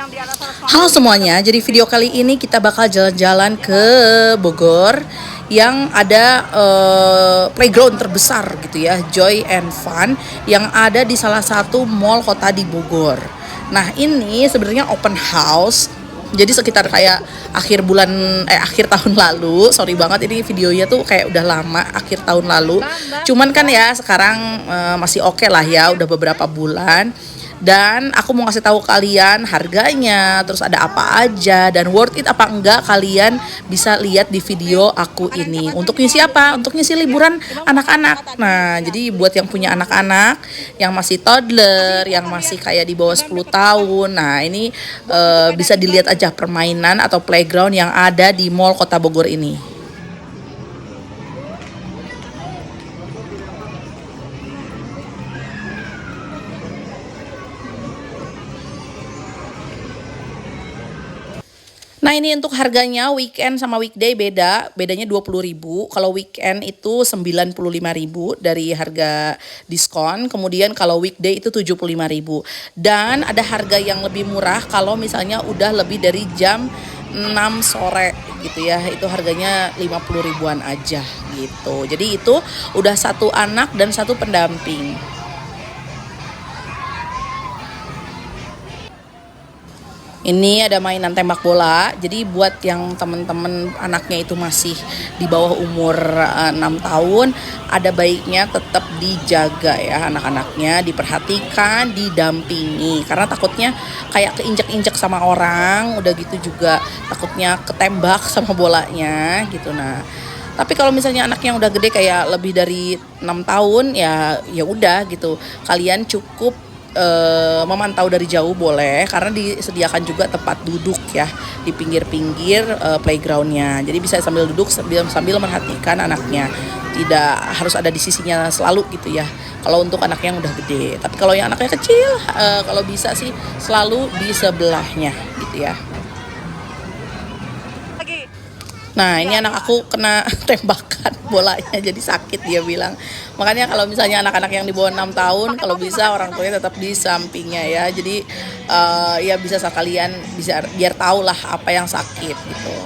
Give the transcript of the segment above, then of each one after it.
Halo semuanya, jadi video kali ini kita bakal jalan-jalan ke Bogor yang ada playground terbesar gitu ya, Joy and Fun yang ada di salah satu mall kota di Bogor. Nah ini sebenarnya open house, jadi sekitar kayak akhir tahun lalu. Sorry banget ini videonya tuh kayak udah lama, akhir tahun lalu. Cuman kan ya sekarang masih oke lah ya, udah beberapa bulan. Dan aku mau ngasih tahu kalian harganya, terus ada apa aja dan worth it apa enggak, kalian bisa lihat di video aku ini. Untuk ngisi apa? Untuk ngisi liburan anak-anak. Nah, jadi buat yang punya anak-anak yang masih toddler, yang masih kayak di bawah 10 tahun. Nah, ini bisa dilihat aja permainan atau playground yang ada di Mall Kota Bogor ini. Nah ini untuk harganya weekend sama weekday bedanya 20.000. Kalau weekend itu 95.000 dari harga diskon. Kemudian kalau weekday itu 75.000. Dan ada harga yang lebih murah kalau misalnya udah lebih dari jam 6 sore gitu ya. Itu harganya 50 ribuan aja gitu. Jadi itu udah satu anak dan satu pendamping. Ini ada mainan tembak bola. Jadi buat yang temen-temen anaknya itu masih di bawah umur 6 tahun, ada baiknya tetap dijaga ya anak-anaknya, diperhatikan, didampingi. Karena takutnya kayak keinjek-injek sama orang, udah gitu juga takutnya ketembak sama bolanya gitu. Nah, tapi kalau misalnya anaknya udah gede kayak lebih dari 6 tahun ya udah gitu. Kalian cukup memantau dari jauh boleh, karena disediakan juga tempat duduk ya di pinggir-pinggir playgroundnya. Jadi bisa sambil duduk sambil merhatikan anaknya. Tidak harus ada di sisinya selalu gitu ya. Kalau untuk anak yang udah gede. Tapi kalau yang anaknya kecil, kalau bisa sih selalu di sebelahnya gitu ya. Nah ini anak aku kena tembakan bolanya jadi sakit dia bilang. Makanya kalau misalnya anak-anak yang di bawah 6 tahun kalau bisa orang tuanya tetap di sampingnya ya. Jadi ya bisa sekalian bisa biar tahu lah apa yang sakit gitu.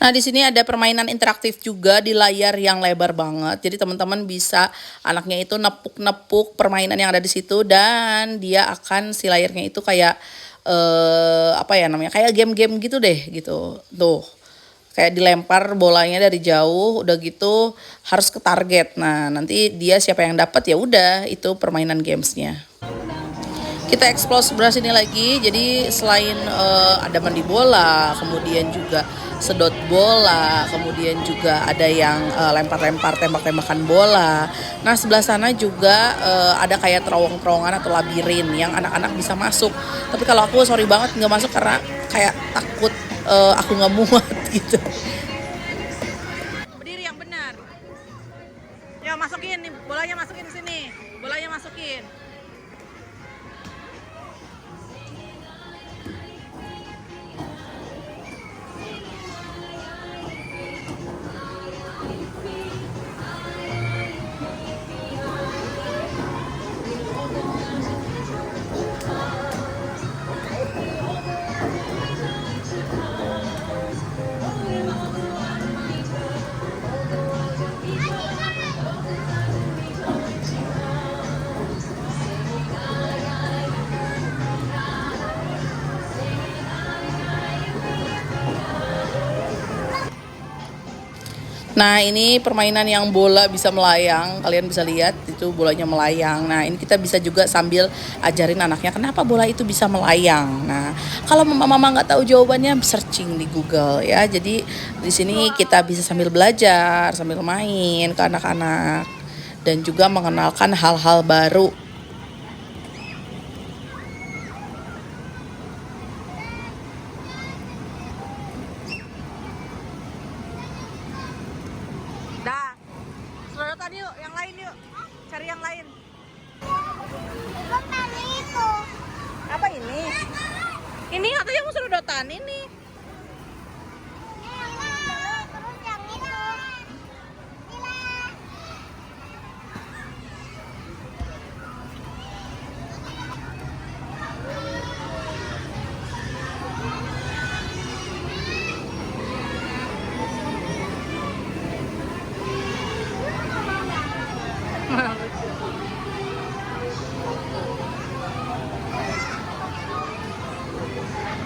Nah, di sini ada permainan interaktif juga di layar yang lebar banget. Jadi teman-teman bisa anaknya itu nepuk-nepuk permainan yang ada di situ dan dia akan si layarnya itu kayak apa ya namanya? Kayak game-game gitu deh gitu. Tuh. Kayak dilempar bolanya dari jauh, udah gitu harus ke target. Nah, nanti dia siapa yang dapat ya udah itu permainan gamesnya. Kita explore sebelah sini lagi. Jadi selain ada mandi bola, kemudian juga sedot bola, kemudian juga ada yang lempar-lempar tembak-tembakan bola. Nah sebelah sana juga ada kayak terowongan-terowongan atau labirin yang anak-anak bisa masuk. Tapi kalau aku sorry banget nggak masuk karena kayak takut aku nggak muat gitu. Berdiri yang benar. Ya masukin nih, bolanya masukin sini. Bolanya masukin. Nah ini permainan yang bola bisa melayang, kalian bisa lihat itu bolanya melayang. Nah ini kita bisa juga sambil ajarin anaknya kenapa bola itu bisa melayang. Nah kalau mama nggak tahu jawabannya searching di Google ya. Jadi di sini kita bisa sambil belajar, sambil main ke anak-anak dan juga mengenalkan hal-hal baru. Dah. Serodotan yuk, yang lain yuk. Cari yang lain. katanya mau serodotan ini. Terus yang itu.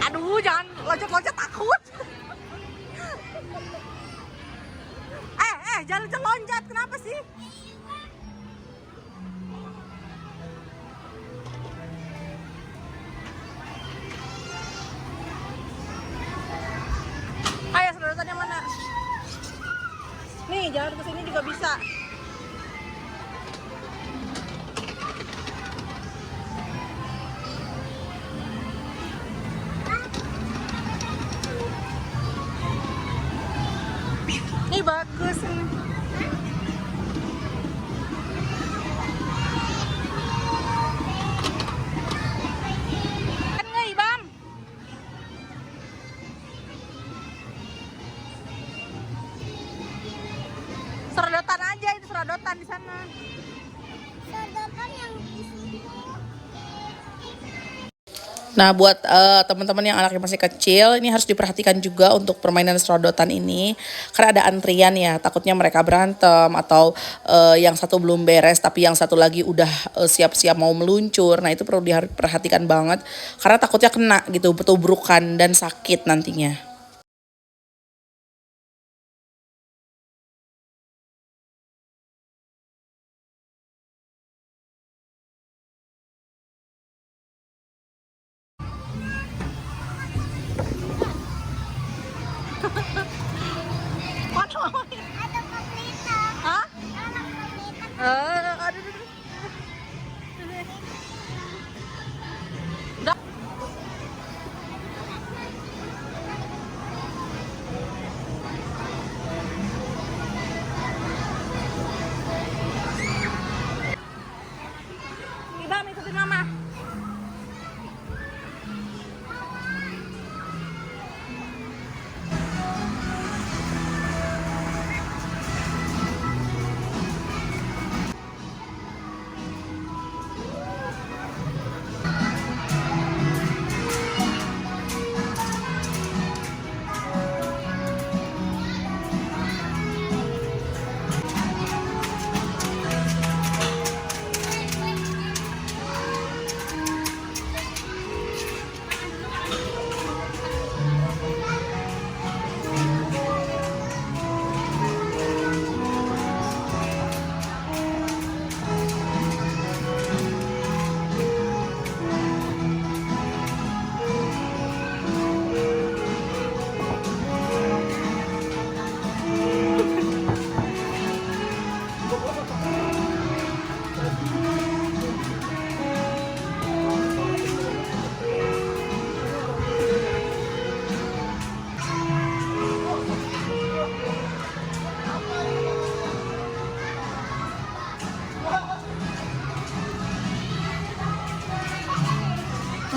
Aduh, jangan loncat-loncat, takut. Jangan loncat, kenapa sih? Ayo, sedotannya mana? Nih, jalan ke sini juga bisa. Nih bagus nih. Kan nggak, Ibam? Serodotan aja, itu serodotan di sana. Sedotan yang di situ. Nah, buat teman-teman yang anaknya masih kecil, ini harus diperhatikan juga untuk permainan serodotan ini. Karena ada antrian ya, takutnya mereka berantem atau yang satu belum beres tapi yang satu lagi udah siap-siap mau meluncur. Nah, itu perlu diperhatikan banget karena takutnya kena gitu, tubrukan dan sakit nantinya. Waduh. Ada pemerintah. Hah? Ada pemerintah. Aduh. Udah. Ibam, ikutin mama.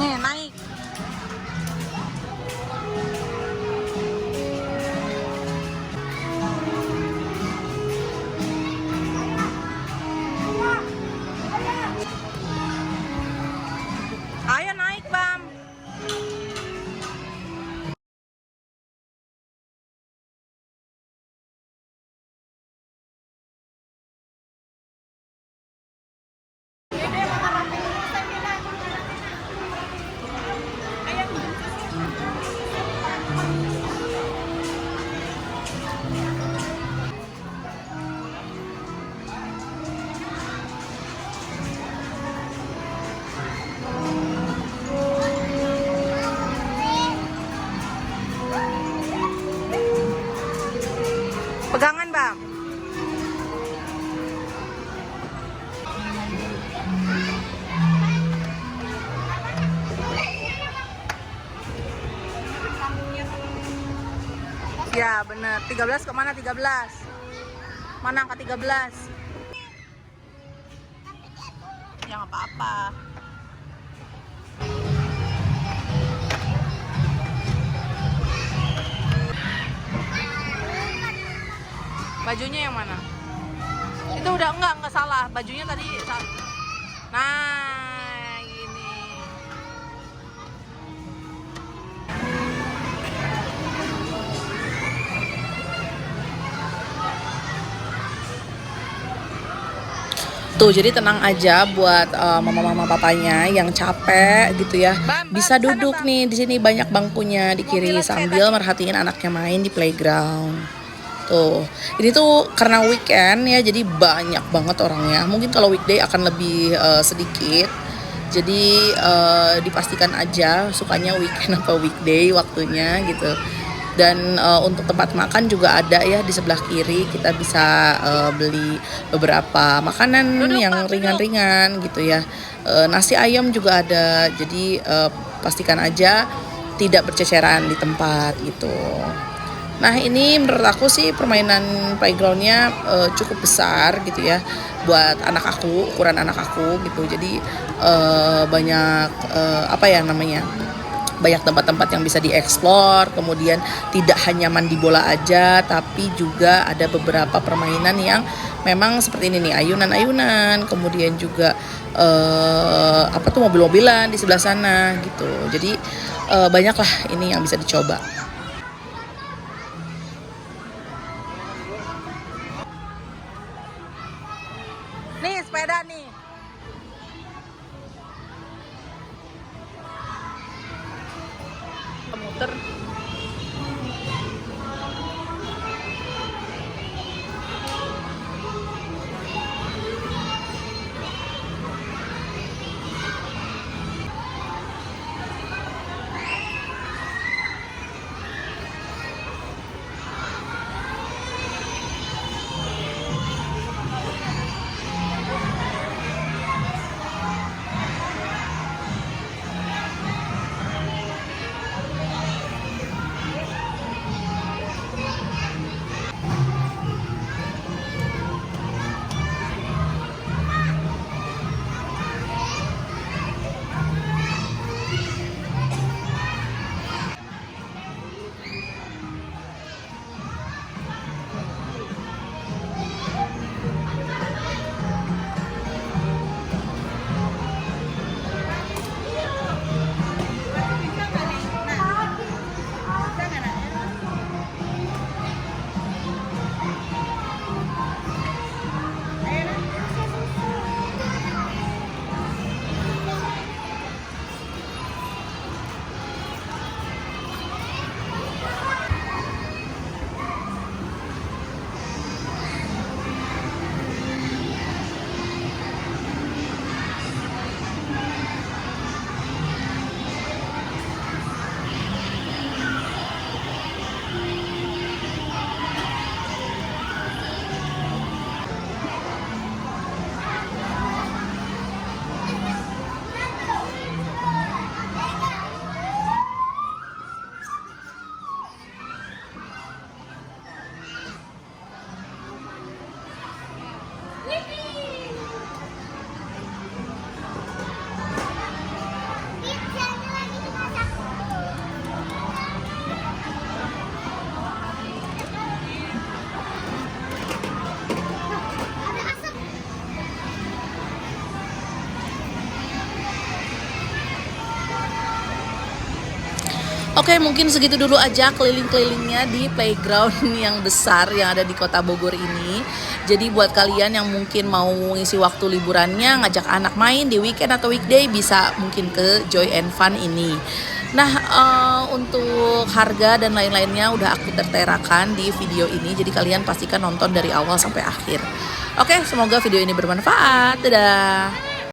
Nih, naik. Ayo naik, Bam. Pegangan, Bam. Ya, bener. 13 kemana 13? Mana angka 13? Ya, nggak apa-apa. Bajunya yang mana? Itu udah enggak salah. Bajunya tadi nah, ini. Tuh, jadi tenang aja buat mama-mama papanya yang capek gitu ya. Bisa duduk nih di sini, banyak bangkunya di kiri sambil merhatiin anaknya main di playground. Tuh, ini tuh karena weekend ya, jadi banyak banget orangnya. Mungkin kalau weekday akan lebih sedikit. Jadi dipastikan aja sukanya weekend apa weekday waktunya gitu. Dan untuk tempat makan juga ada ya di sebelah kiri, kita bisa beli beberapa makanan yang ringan-ringan gitu ya. Nasi ayam juga ada, jadi pastikan aja tidak berceceran di tempat gitu. Nah, ini menurut aku sih permainan playgroundnya cukup besar gitu ya buat anak aku, ukuran anak aku gitu. Jadi banyak banyak tempat-tempat yang bisa dieksplor. Kemudian tidak hanya mandi bola aja, tapi juga ada beberapa permainan yang memang seperti ini nih, ayunan-ayunan. Kemudian juga mobil-mobilan di sebelah sana gitu. Jadi banyaklah ini yang bisa dicoba. Nih sepeda nih. Muter. Oke, mungkin segitu dulu aja keliling-kelilingnya di playground yang besar yang ada di Kota Bogor ini. Jadi buat kalian yang mungkin mau ngisi waktu liburannya, ngajak anak main di weekend atau weekday, bisa mungkin ke Joy and Fun ini. Nah, untuk harga dan lain-lainnya udah aku terterakan di video ini. Jadi kalian pastikan nonton dari awal sampai akhir. Oke, semoga video ini bermanfaat. Dadah!